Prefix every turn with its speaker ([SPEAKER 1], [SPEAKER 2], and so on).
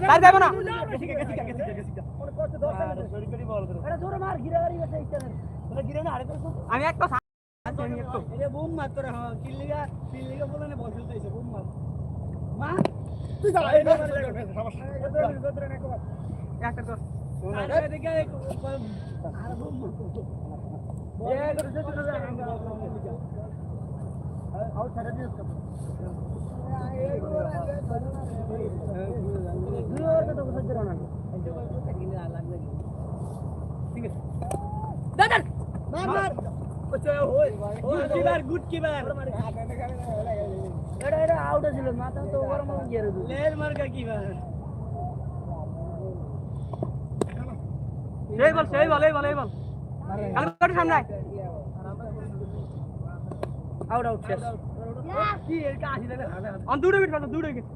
[SPEAKER 1] তার যাবে না আমি একটা
[SPEAKER 2] এটা বুম মার তোরা হ্যাঁ কিল্লিগা বলে না বসল তাইছে বুম মার মা তুই যা এই না সমস্যা
[SPEAKER 1] একটা তো
[SPEAKER 2] আরে দেখে আর বুম এ করে যে তুই যা আউ ছাড়া দিস কত ঠিক আছে দাদা মার গুড কিপার এটা আউট ছিল মাথা তো গরম হয়ে গিয়ে লেল মার কা কিপার
[SPEAKER 1] সেই বল কালকাটি সামনে
[SPEAKER 2] আউট শেষ কি এর কাছে
[SPEAKER 1] অন দুটো উইকেট